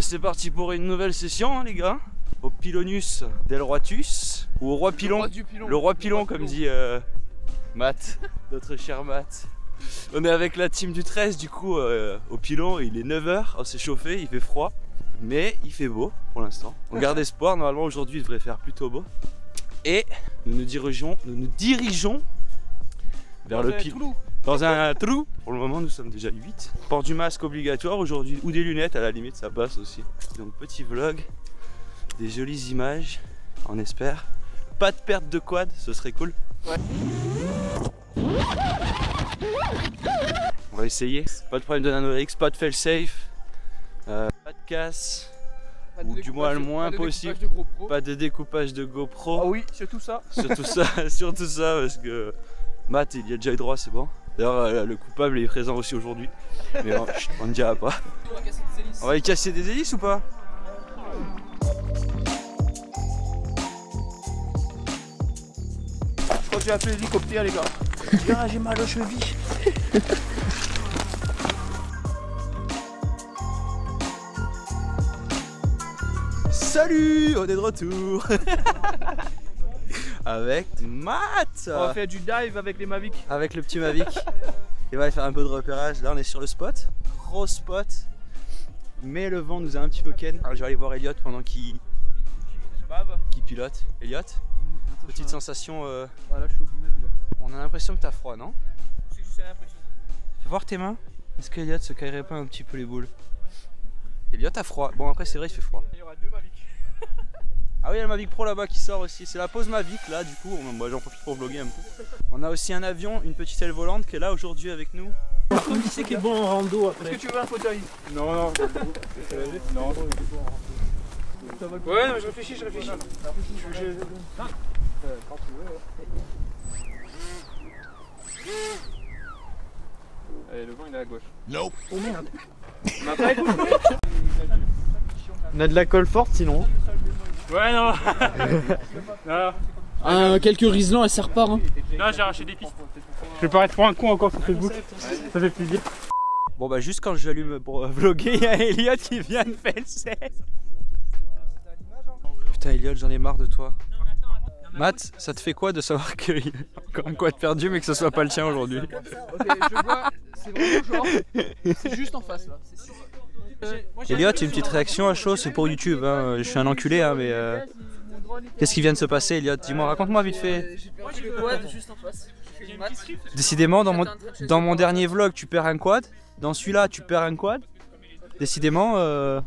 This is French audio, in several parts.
Bah c'est parti pour une nouvelle session hein, les gars. Au Pilonus del Roitus. Ou au Roi Pilon. Le Roi Pilon comme dit Matt, notre cher Matt. On est avec la team du 13 du coup au Pilon, il est 9 h, on s'est chauffé, il fait froid. Mais il fait beau pour l'instant. On garde espoir, normalement aujourd'hui il devrait faire plutôt beau. Et nous nous dirigeons vers le Pilon. Dans un trou. Pour le moment nous sommes déjà 8. Port du masque obligatoire aujourd'hui, ou des lunettes à la limite ça passe aussi. Donc petit vlog, des jolies images, on espère. Pas de perte de quad, ce serait cool. Ouais. On va essayer. Pas de problème de NanoRX, pas de fail safe, pas de casse, ou du moins le moins possible. Pas de découpage de GoPro. Ah oui, surtout ça. Surtout ça, parce que Matt il y a déjà eu droit, c'est bon. D'ailleurs le coupable est présent aussi aujourd'hui. Mais on ne dira pas. On va casser des hélices. On va y casser des hélices ou pas? Je crois que j'ai appelé l'hélicoptère les gars. Ah, j'ai mal aux chevilles. Salut, on est de retour. Avec Matt. On va faire du dive avec les Mavic. Avec le petit Mavic. Il va faire un peu de repérage. Là on est sur le spot. Gros spot. Mais le vent nous a un petit peu ken. Alors je vais aller voir Elliot pendant qu'il pilote. Elliot, petite sensation. Voilà, je suis au bout de ma vie là. On a l'impression que t'as froid, non? C'est juste l'impression. Fais voir tes mains. Est-ce qu'Elliot se caillerait pas un petit peu les boules? Elliot a froid. Bon après c'est vrai il fait froid. Il y aura deux Mavic. Ah oui, il y a le Mavic Pro là-bas qui sort aussi. C'est la pause Mavic là, du coup, moi j'en profite pour vlogger un peu. On a aussi un avion, une petite aile volante qui est là aujourd'hui avec nous. Par contre, qui c'est qui est bon en rando après? Est-ce que tu veux un fauteuil? Non, non. Non. Ouais, non, je réfléchis. Allez, le vent il est à gauche. Oh merde. On a pas écouté. On a de la colle forte sinon. Ouais, non. Non. Quelques riselants et ça repart hein. Là j'ai arraché des pistes. Je vais paraître pour un con encore sur Facebook. Ça fait plaisir. Bon bah juste quand j'allume pour vlogger, il y a Elliot qui vient de faire le set. Putain Elliot, j'en ai marre de toi. Matt, ça te fait quoi de savoir qu'il y a encore un quad perdu mais que ce soit pas le tien aujourd'hui? Ok, je vois, c'est vraiment genre, c'est juste en face là, c'est sûr. Elliot, une petite réaction à chaud, c'est pour YouTube, hein. Je suis un enculé hein, mais qu'est-ce qui vient de se passer Elliot? Dis-moi, raconte-moi vite fait. J'ai le quad juste en face. Décidément dans mon dernier vlog tu perds un quad, dans celui-là tu perds un quad. Décidément Ouais,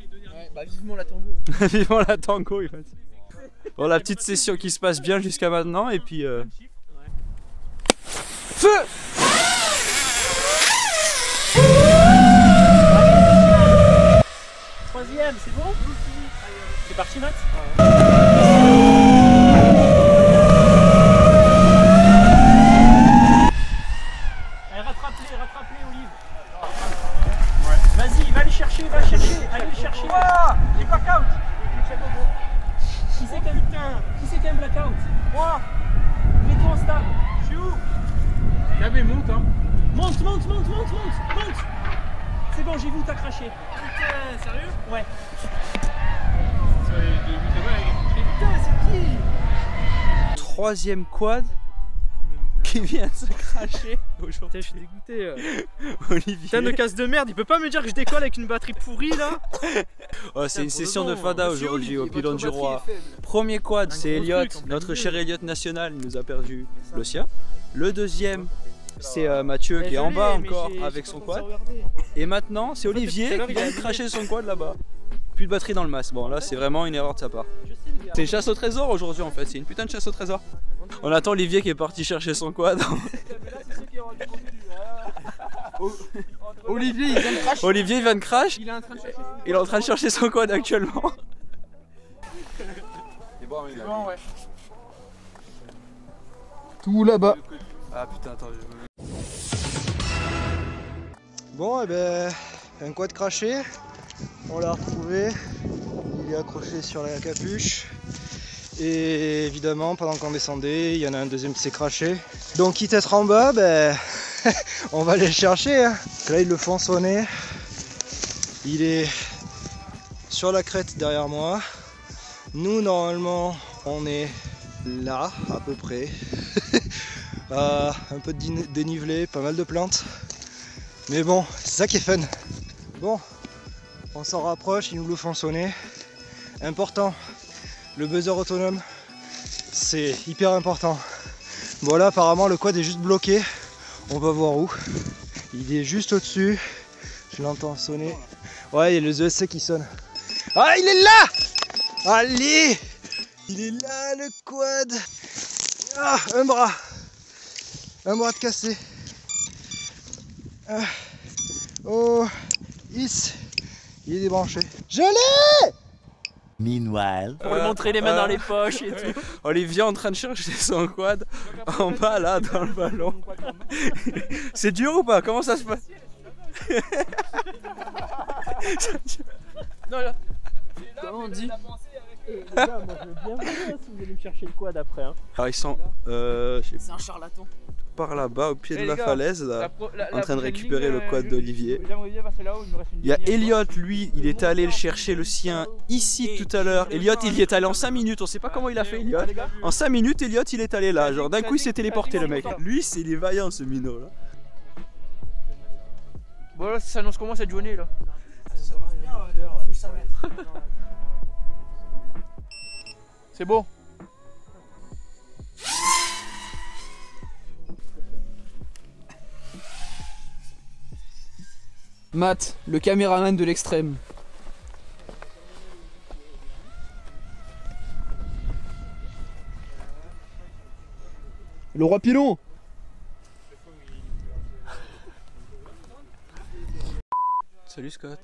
bah vivement la tango. vivement la tango il va dire. Bon la petite session qui se passe bien jusqu'à maintenant et puis Feu! Troisième, c'est bon? C'est parti Matt? Rattrape-les Olive. Ouais. Vas-y, va les chercher, allez les chercher. J'ai blackout. Qui c'est qui a un blackout? Moi. Mets-toi en stable. Je suis où? Cabé, monte hein. Monte. C'est bon, j'ai vu où t'as craché. Putain, sérieux? Ouais. Putain, c'est qui? troisième quad qui vient de se cracher aujourd'hui. Je suis dégoûté. Olivier. Putain de casse de merde, il peut pas me dire que je décolle avec une batterie pourrie là? Oh, c'est une session de fada aujourd'hui au Pilon du Roi. Premier quad, c'est Elliot, notre cher Elliot national, il nous a perdu le sien. Le deuxième, c'est Mathieu qui est en bas encore avec son quad. Et maintenant, c'est Olivier qui vient de cracher son quad là-bas. Plus de batterie dans le masque. Bon, là, c'est vraiment une erreur de sa part. C'est une chasse au trésor aujourd'hui en fait, c'est une putain de chasse au trésor. On attend Olivier qui est parti chercher son quad. Olivier il vient de crash. Olivier il vient de crash. Il est en train de chercher. Il est en train de chercher son quad actuellement. C'est bon, ouais. Tout là-bas. Ah putain, attends. Bon et ben un quad craché. On l'a retrouvé. Il est accroché sur la capuche. Et évidemment pendant qu'on descendait, il y en a un deuxième qui s'est craché. Donc quitte à être en bas, ben on va aller le chercher hein. Là ils le font sonner. Il est sur la crête derrière moi. Nous normalement on est là à peu près. Un peu de dénivelé, pas mal de plantes. Mais bon, c'est ça qui est fun. Bon, on s'en rapproche, ils nous le font sonner. Important, le buzzer autonome, c'est hyper important. Bon là apparemment le quad est juste bloqué. On va voir où. Il est juste au-dessus. Je l'entends sonner. Ouais, il y a le ESC qui sonne. Ah, il est là! Allez! Il est là, le quad! Ah, un bras! Un bras de cassé. Ah. Oh, il est débranché. Je l'ai! Meanwhile. Pour lui montrer les mains dans les poches et tout. Olivier en train de chercher son quad en bas là dans le ballon. C'est dur ou pas? Comment ça se passe? Non, là. Comment on dit? Les gars, moi je veux bien venir si vous allez me chercher le quad après. Hein. Alors ils sont C'est un charlatan. par là-bas au pied de la gars, falaise là, en train de récupérer le quad d'Olivier. J'aimerais bien passer là où il me reste une Il y a ligne. Elliot, lui, il est allé le chercher le sien ici tout à l'heure. Elliot, il y est allé en 5 minutes, on sait pas comment il a fait Elliot. En 5 minutes, Elliot, il est allé là, genre d'un coup il s'est téléporté le mec. Lui, c'est il est vaillant ce minot là. Bon là, ça s'annonce comment cette journée là? C'est beau. Matt, le caméraman de l'extrême. Le roi Pilon. Salut Scott.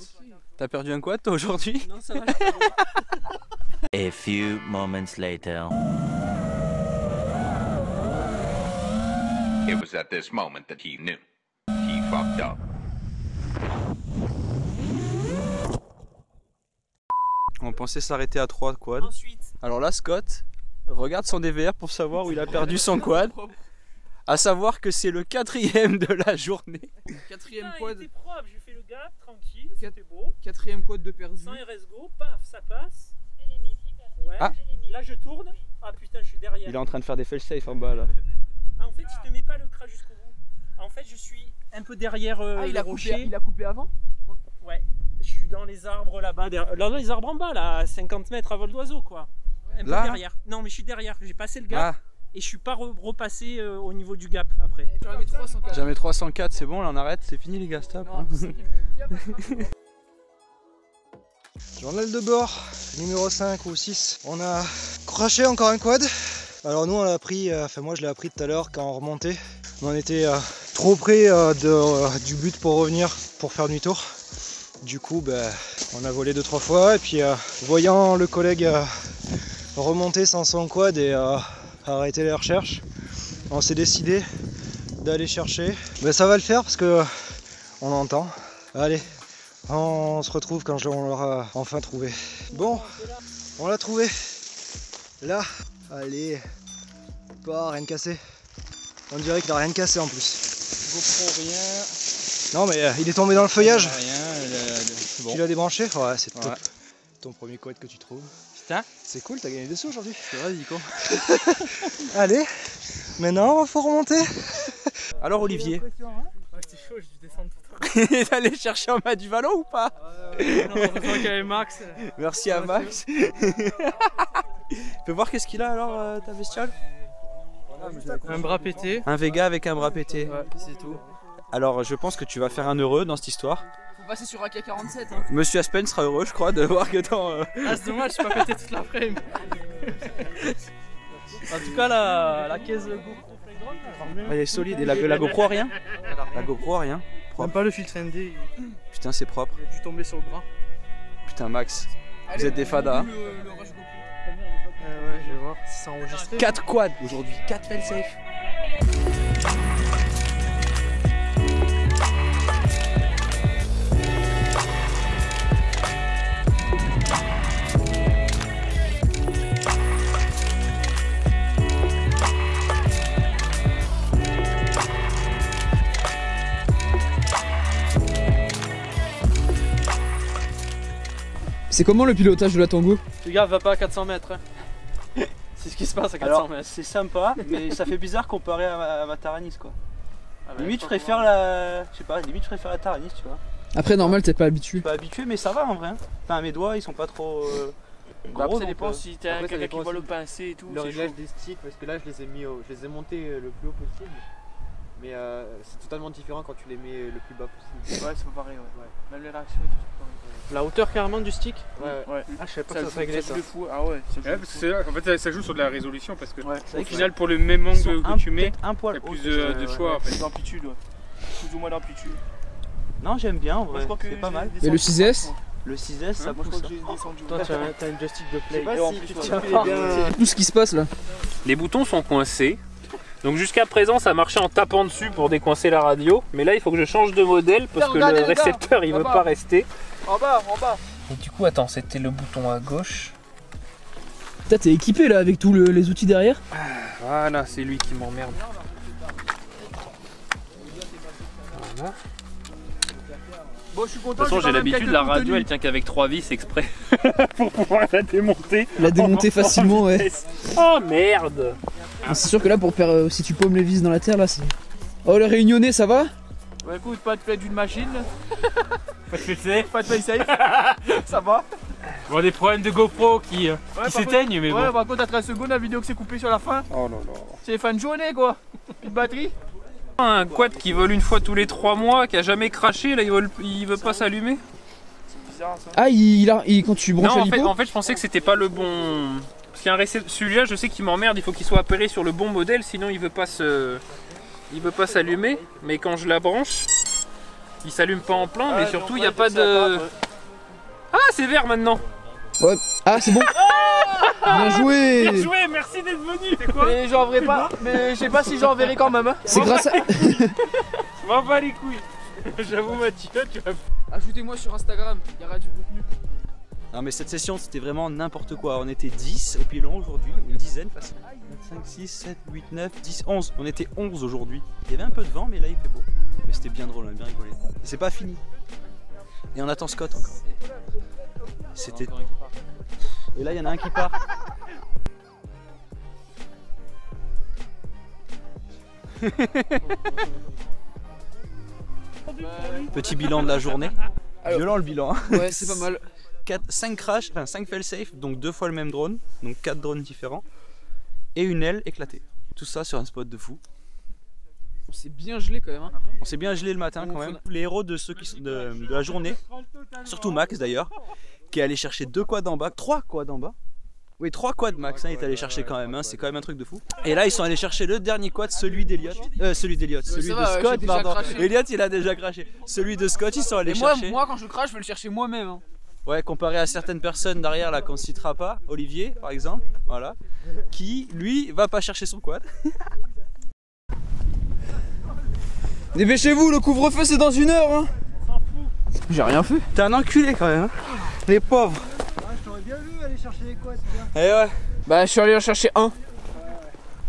T'as perdu un quad toi aujourd'hui? Non, ça va. A few moments later. It was at this moment that he knew. He fucked up. On pensait s'arrêter à 3 quads. Ensuite, Alors là Scott regarde son DVR pour savoir où il a perdu son quad. À savoir que c'est le 4e de la journée. quatrième Il quad. était propre, j'ai fait le gap, tranquille, c'était beau. Quatrième quad de perdu. Sans RS Go, paf, ça passe. Ouais. Ah. Là je tourne. Ah putain, je suis derrière. Il est en train de faire des fail-safe en bas là. Ah, en fait, je te mets pas le crash jusqu'au bout. En fait, je suis un peu derrière il le a rocher. coupé, il a coupé avant. Ouais. Je suis dans les arbres là-bas. Dans les arbres en bas, là, à 50 mètres à vol d'oiseau, quoi. Un peu Là derrière. Non, mais je suis derrière. J'ai passé le gap. Ah, Et je suis pas repassé au niveau du gap après. J'en avais 304. jamais 304, c'est bon là on arrête, c'est fini les gars, stop. Non, Journal de bord, numéro 5 ou 6. On a crashé encore un quad. Alors nous on l'a appris, enfin moi je l'ai appris tout à l'heure quand on remontait. On était trop près du but pour revenir, pour faire demi-tour. Du coup on a volé 2-3 fois et puis voyant le collègue remonter sans son quad et arrêter les recherches, on s'est décidé d'aller chercher. Ça va le faire parce que on entend. Allez, on se retrouve quand on l'aura enfin trouvé. Bon, on l'a trouvé. Là, allez, pas rien cassé. On dirait qu'il a rien cassé en plus. GoPro rien. Non mais il est tombé dans le feuillage. Rien, c'est bon. Tu l'as débranché? Ouais, c'est top. Ouais. Ton premier quad que tu trouves. Putain, C'est cool, t'as gagné des sous aujourd'hui. vas-y con. Allez, maintenant faut remonter. Alors Olivier, Ouais, c'était chaud, je descends tout le temps. t'es allé chercher en bas du ballon ou pas? Non, heureusement qu'il y avait Max. Merci à Max. Fais voir qu'est-ce qu'il a alors ta bestiole. Un bras pété. Un Vega avec un bras pété. Ouais, c'est tout. Alors je pense que tu vas faire un heureux dans cette histoire. Faut passer sur AK-47. Hein. Monsieur Aspen sera heureux je crois de voir que dans... Ah, c'est dommage, je suis pas pété toute la frame. En tout cas, la caisse GoPro Playground, Elle est solide et la GoPro a rien. La GoPro a rien. même Propre. pas le filtre ND, Putain c'est propre. il a dû tomber sur le bras. Putain Max. Allez, êtes des fadas. Le rush GoPro. Ouais, je vais voir si c'est enregistré. 4 quads aujourd'hui, 4 fail-safe. C'est comment le pilotage de la Tango? Fais gaffe, va pas à 400 mètres. Hein. C'est ce qui se passe à 400 mètres. C'est sympa, mais ça fait bizarre comparé à ma Taranis quoi. Ah bah, Limite je préfère la. Je sais pas, limite je préfère la Taranis, tu vois. Après normal t'es pas habitué. Je suis pas habitué mais ça va en vrai. Enfin mes doigts ils sont pas trop Bah, gros. après, ça dépend si t'as après, quelqu'un qui dépend voit le aussi pincer et tout. Le réglage des sticks, parce que là je les ai mis je les ai montés le plus haut possible. Mais c'est totalement différent quand tu les mets le plus bas possible. Ouais, c'est pas pareil, ouais. Même les réactions et tout, c'est pareil. La hauteur carrément du stick? Ouais. Ah je sais pas Ça ça se réglait joue ça. de fou. Ah ouais, ça joue Ouais, de parce fou. que c'est là, en fait ça joue sur de la résolution parce que Ouais, au final pour le même angle que tu mets, un il y poil a plus haut, de choix en fait. D'amplitude, ouais. Plus ou moins d'amplitude. Non j'aime bien en vrai, Je crois que c'est pas j'ai mal. descendu Mais le 6S moi. Le 6S ça Moi je pousse. crois que j'ai descendu. Toi t'as une joystick de play. Et en plus, tu toi, tiens tu bien. Tout ce qui se passe là. Les boutons sont coincés. Donc jusqu'à présent ça marchait en tapant dessus pour décoincer la radio. Mais là il faut que je change de modèle parce que le récepteur il veut pas rester. En bas. Et du coup attends, c'était le bouton à gauche. Putain t'es équipé là avec tous les outils derrière. Voilà, c'est lui qui m'emmerde. Voilà. Bon, je suis content. De toute façon j'ai l'habitude, la radio elle tient qu'avec 3 vis exprès pour pouvoir la démonter. La démonter facilement ouais. Oh merde. Ah, c'est sûr que là pour faire si tu paumes les vis dans la terre là c'est. Oh le réunionnais ça va? Bah écoute, pas de fête d'une machine. Pas de fail safe. Ça va. Bon, des problèmes de GoPro qui par s'éteignent mais Ouais, bon. par contre, à 13 secondes, la vidéo que c'est coupé sur la fin. Oh non non. C'est fin de journée quoi. Plus de batterie. Un quad qui vole une fois tous les 3 mois, qui a jamais craché, là il veut pas s'allumer. C'est bizarre ça. Ah quand tu branches Non à l'hypo. en fait je pensais que c'était pas le bon. Parce qu'il y a un celui-là je sais qu'il m'emmerde, il faut qu'il soit appairé sur le bon modèle, sinon il veut pas s'allumer. Mais quand je la branche, il s'allume pas en plein, mais surtout il n'y a pas de. Ah c'est vert maintenant. Ouais. Ah c'est bon. Bien joué. Bien joué, merci d'être venu. C'est quoi? Mais j'en verrai pas. Mais je sais pas si j'en verrai quand même. Hein. C'est grâce à. Je m'en bats les couilles. J'avoue Mathieu, tu vas. Ajoutez-moi sur Instagram, il y aura du contenu. Non mais cette session c'était vraiment n'importe quoi. On était 10 au pilon aujourd'hui, une dizaine facile. 5, 6, 7, 8, 9, 10, 11. On était 11 aujourd'hui. Il y avait un peu de vent mais là il fait beau. Mais c'était bien drôle, on a bien rigolé. C'est pas fini. Et on attend Scott encore. C'était. Et là il y en a un qui part. Petit bilan de la journée. Violent le bilan. Ouais c'est pas mal. 5 crashs, enfin 5 fail-safe, donc 2 fois le même drone, donc 4 drones différents. Et une aile éclatée. Tout ça sur un spot de fou. On s'est bien gelé quand même. Hein. On s'est bien gelé le matin quand même. Les héros de ceux qui sont de la journée, surtout Max d'ailleurs, qui est allé chercher 2 quads en bas, 3 quads en bas. Oui, 3 quads Max, hein, il est allé chercher quand même, hein, c'est quand même un truc de fou. Et là ils sont allés chercher le dernier quad, celui d'Eliott. Celui de Scott, pardon. Eliott il a déjà craché. Celui de Scott, ils sont allés chercher. Moi quand je crache je vais le chercher moi-même. Hein. Ouais, comparé à certaines personnes derrière là qu'on citera pas, Olivier par exemple, voilà, qui lui va pas chercher son quad. Dépêchez-vous, le couvre-feu c'est dans 1 heure hein. J'ai rien fait. T'es un enculé quand même, hein. Les pauvres. Je t'aurais bien vu aller chercher les quads, c'est bien. Eh ouais. Bah je suis allé en chercher 1.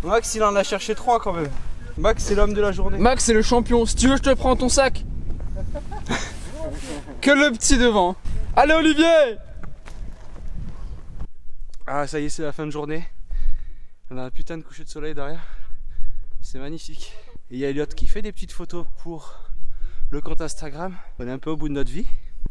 Max il en a cherché 3 quand même. Max c'est l'homme de la journée. Max c'est le champion, si tu veux je te prends ton sac. Que le petit devant. Allez Olivier. Ah ça y est c'est la fin de journée. On a un putain de coucher de soleil derrière. C'est magnifique. Et il y a Eliott qui fait des petites photos pour le compte Instagram. On est un peu au bout de notre vie.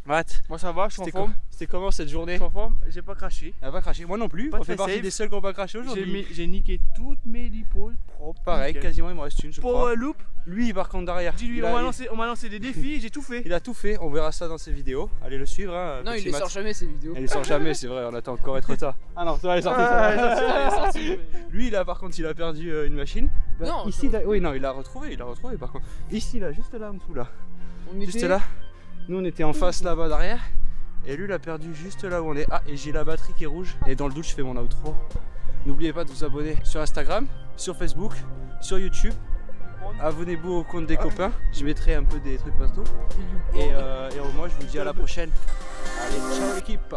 Matt, Moi ça va, je suis en forme. c'était comment cette journée? Je suis en forme, j'ai pas craché. Elle a pas craché, moi non plus. Pas de On fait partie safe. des seuls qui n'ont pas craché aujourd'hui. J'ai niqué toutes mes lipos propres. Pareil, nickel. quasiment il me reste une je Pour crois. loop, Lui par contre derrière, dis-lui, il on a, m'a lancé des défis, j'ai tout fait. il a tout fait, on verra ça dans ses vidéos. Allez le suivre hein, Non petit il les Matt. sort jamais ces vidéos. Elle les sort jamais, c'est vrai, on attend encore être tard. Ah non, toi elle est sortie. Lui là par contre il a perdu une machine. Bah, Non, ici là, oui non il l'a retrouvé par contre. Ici là, juste là en dessous là. On Juste était- là. Nous on était en face là-bas derrière. Et lui il a perdu juste là où on est. Ah et j'ai la batterie qui est rouge. Et dans le doute je fais mon outro. N'oubliez pas de vous abonner sur Instagram, sur Facebook, sur YouTube. Abonnez-vous au compte des copains. Je mettrai un peu des trucs partout. Et moi je vous dis à la prochaine. Allez ciao l'équipe.